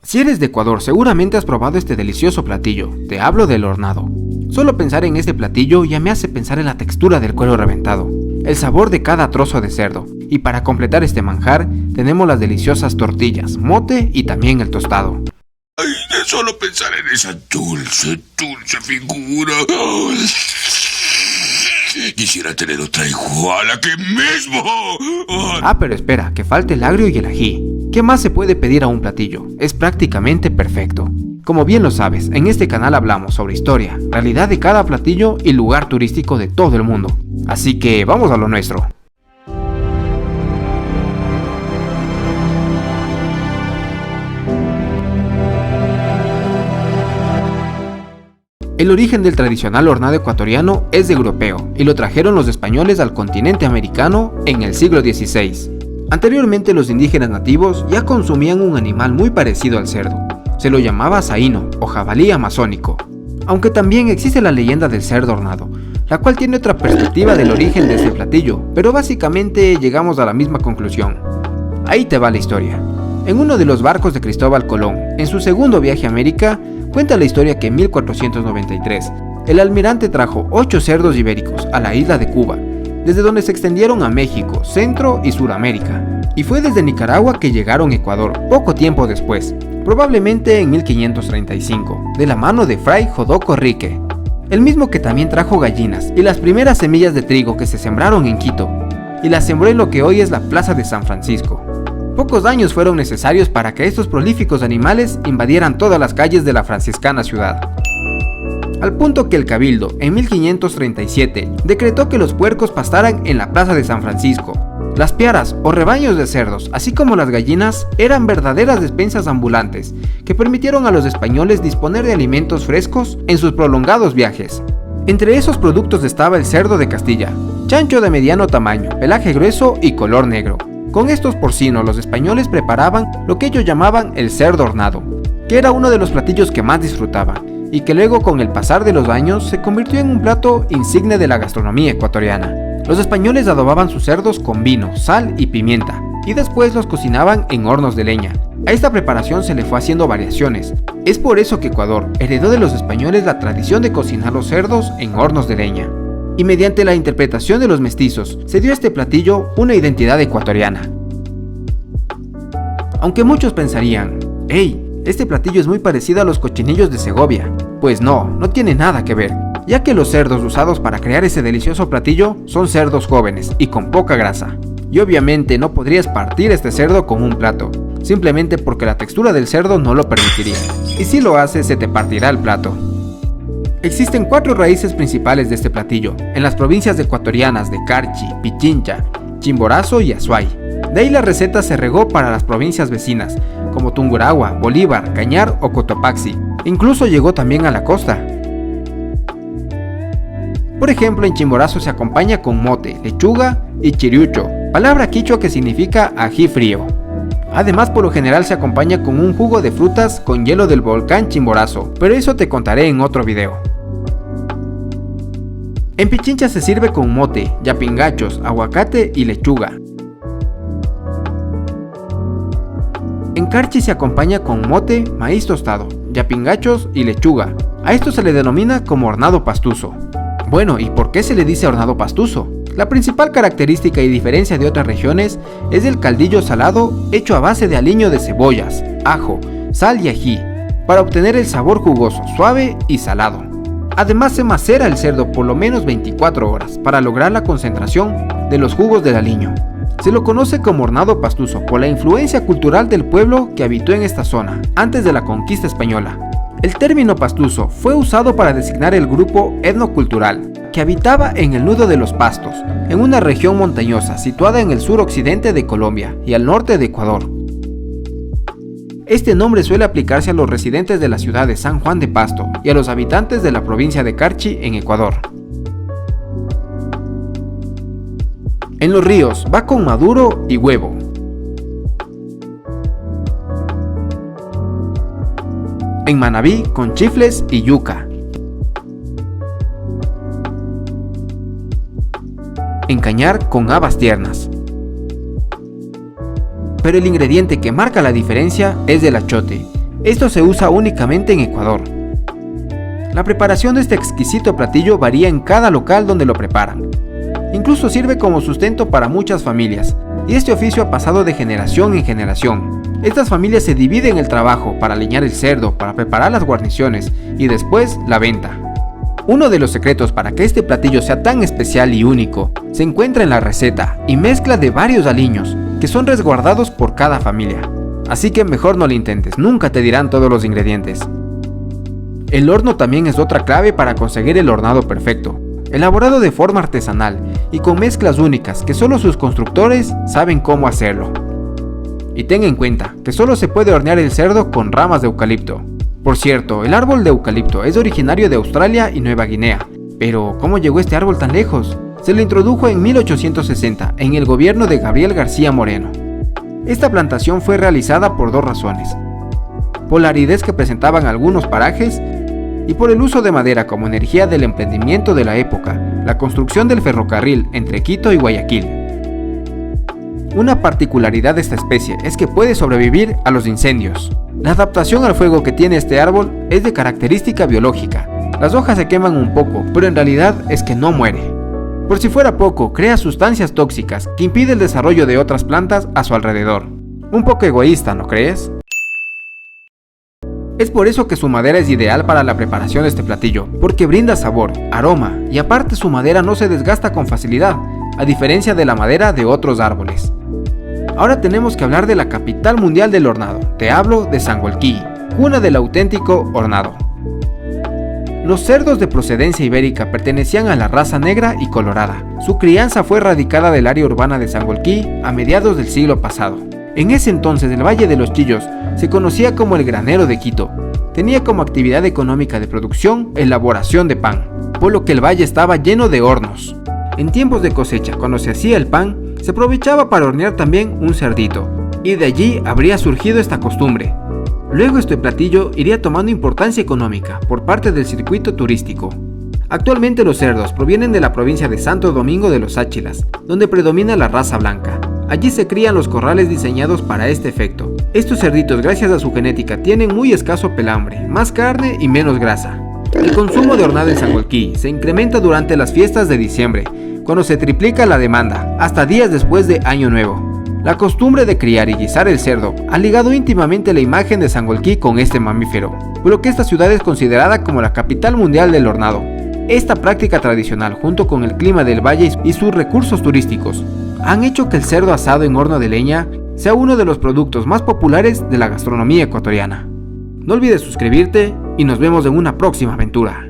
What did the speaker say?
Si eres de Ecuador, seguramente has probado este delicioso platillo. Te hablo del hornado. Solo pensar en este platillo ya me hace pensar en la textura del cuero reventado, el sabor de cada trozo de cerdo. Y para completar este manjar, tenemos las deliciosas tortillas, mote y también el tostado. Ay, de solo pensar en esa dulce figura. Quisiera tener otra igual aquí mismo. Pero espera, que falta el agrio y el ají. ¿Qué más se puede pedir a un platillo? Es prácticamente perfecto. Como bien lo sabes, en este canal hablamos sobre historia, realidad de cada platillo y lugar turístico de todo el mundo. Así que vamos a lo nuestro. El origen del tradicional hornado ecuatoriano es europeo y lo trajeron los españoles al continente americano en el siglo XVI. Anteriormente los indígenas nativos ya consumían un animal muy parecido al cerdo. Se lo llamaba saíno o jabalí amazónico. Aunque también existe la leyenda del cerdo hornado, la cual tiene otra perspectiva del origen de este platillo, pero básicamente llegamos a la misma conclusión. Ahí te va la historia. En uno de los barcos de Cristóbal Colón, en su segundo viaje a América, cuenta la historia que en 1493, el almirante trajo 8 cerdos ibéricos a la isla de Cuba, desde donde se extendieron a México, Centro y Suramérica. Y fue desde Nicaragua que llegaron a Ecuador poco tiempo después, probablemente en 1535, de la mano de Fray Jodoco Rique, el mismo que también trajo gallinas y las primeras semillas de trigo que se sembraron en Quito, y las sembró en lo que hoy es la Plaza de San Francisco. Pocos años fueron necesarios para que estos prolíficos animales invadieran todas las calles de la franciscana ciudad. Al punto que el Cabildo, en 1537, decretó que los puercos pastaran en la Plaza de San Francisco. Las piaras o rebaños de cerdos, así como las gallinas, eran verdaderas despensas ambulantes que permitieron a los españoles disponer de alimentos frescos en sus prolongados viajes. Entre esos productos estaba el cerdo de Castilla, chancho de mediano tamaño, pelaje grueso y color negro. Con estos porcinos los españoles preparaban lo que ellos llamaban el cerdo hornado, que era uno de los platillos que más disfrutaban, y que luego con el pasar de los años se convirtió en un plato insigne de la gastronomía ecuatoriana. Los españoles adobaban sus cerdos con vino, sal y pimienta, y después los cocinaban en hornos de leña. A esta preparación se le fue haciendo variaciones. Es por eso que Ecuador heredó de los españoles la tradición de cocinar los cerdos en hornos de leña. Y mediante la interpretación de los mestizos, se dio a este platillo una identidad ecuatoriana. Aunque muchos pensarían, ¡hey! Este platillo es muy parecido a los cochinillos de Segovia. Pues no tiene nada que ver, ya que los cerdos usados para crear ese delicioso platillo son cerdos jóvenes y con poca grasa. Y obviamente no podrías partir este cerdo con un plato, simplemente porque la textura del cerdo no lo permitiría. Y si lo haces, se te partirá el plato. Existen 4 raíces principales de este platillo, en las provincias ecuatorianas de Carchi, Pichincha, Chimborazo y Azuay. De ahí la receta se regó para las provincias vecinas, como Tungurahua, Bolívar, Cañar o Cotopaxi. Incluso llegó también a la costa. Por ejemplo, en Chimborazo se acompaña con mote, lechuga y chiriucho, palabra quichua que significa ají frío. Además, por lo general se acompaña con un jugo de frutas con hielo del volcán Chimborazo, pero eso te contaré en otro video. En Pichincha se sirve con mote, yapingachos, aguacate y lechuga. En Carchi se acompaña con mote, maíz tostado, yapingachos y lechuga. A esto se le denomina como hornado pastuso. Bueno, ¿y por qué se le dice hornado pastuso? La principal característica y diferencia de otras regiones es el caldillo salado hecho a base de aliño de cebollas, ajo, sal y ají, para obtener el sabor jugoso, suave y salado. Además se macera el cerdo por lo menos 24 horas para lograr la concentración de los jugos del aliño. Se lo conoce como hornado pastuso por la influencia cultural del pueblo que habitó en esta zona antes de la conquista española. El término pastuso fue usado para designar el grupo etnocultural que habitaba en el nudo de los Pastos, en una región montañosa situada en el suroccidente de Colombia y al norte de Ecuador. Este nombre suele aplicarse a los residentes de la ciudad de San Juan de Pasto y a los habitantes de la provincia de Carchi en Ecuador. En los ríos va con maduro y huevo. En Manabí con chifles y yuca. En Cañar con habas tiernas. Pero el ingrediente que marca la diferencia es el achote, Esto se usa únicamente en Ecuador. La preparación de este exquisito platillo varía en cada local donde lo preparan. Incluso sirve como sustento para muchas familias, y este oficio ha pasado de generación en generación. Estas familias se dividen el trabajo para aliñar el cerdo, para preparar las guarniciones y después la venta. Uno de los secretos para que este platillo sea tan especial y único se encuentra en la receta y mezcla de varios aliños que son resguardados por cada familia. Así que mejor no lo intentes, nunca te dirán todos los ingredientes. El horno también es otra clave para conseguir el hornado perfecto, elaborado de forma artesanal y con mezclas únicas que solo sus constructores saben cómo hacerlo. Y ten en cuenta que solo se puede hornear el cerdo con ramas de eucalipto. Por cierto, el árbol de eucalipto es originario de Australia y Nueva Guinea. Pero, ¿cómo llegó este árbol tan lejos? Se lo introdujo en 1860 en el gobierno de Gabriel García Moreno. Esta plantación fue realizada por dos razones: por la aridez que presentaban algunos parajes y por el uso de madera como energía del emprendimiento de la época, la construcción del ferrocarril entre Quito y Guayaquil. Una particularidad de esta especie es que puede sobrevivir a los incendios. La adaptación al fuego que tiene este árbol es de característica biológica. Las hojas se queman un poco, pero en realidad es que no muere. Por si fuera poco, crea sustancias tóxicas que impiden el desarrollo de otras plantas a su alrededor. Un poco egoísta, ¿no crees? Es por eso que su madera es ideal para la preparación de este platillo, porque brinda sabor, aroma y aparte su madera no se desgasta con facilidad, a diferencia de la madera de otros árboles. Ahora tenemos que hablar de la capital mundial del hornado. Te hablo de Sangolquí, cuna del auténtico hornado. Los cerdos de procedencia ibérica pertenecían a la raza negra y colorada. Su crianza fue erradicada del área urbana de Sangolquí a mediados del siglo pasado. En ese entonces el Valle de los Chillos se conocía como el granero de Quito. Tenía como actividad económica de producción elaboración de pan, por lo que el valle estaba lleno de hornos. En tiempos de cosecha, cuando se hacía el pan, se aprovechaba para hornear también un cerdito, y de allí habría surgido esta costumbre. Luego este platillo iría tomando importancia económica por parte del circuito turístico. Actualmente los cerdos provienen de la provincia de Santo Domingo de los Áchilas, donde predomina la raza blanca. Allí se crían los corrales diseñados para este efecto. Estos cerditos, gracias a su genética, tienen muy escaso pelambre, más carne y menos grasa. El consumo de hornado en Sangolquí se incrementa durante las fiestas de diciembre, cuando se triplica la demanda, hasta días después de Año Nuevo. La costumbre de criar y guisar el cerdo ha ligado íntimamente la imagen de Sangolquí con este mamífero, por lo que esta ciudad es considerada como la capital mundial del hornado. Esta práctica tradicional, junto con el clima del valle y sus recursos turísticos, han hecho que el cerdo asado en horno de leña sea uno de los productos más populares de la gastronomía ecuatoriana. No olvides suscribirte y nos vemos en una próxima aventura.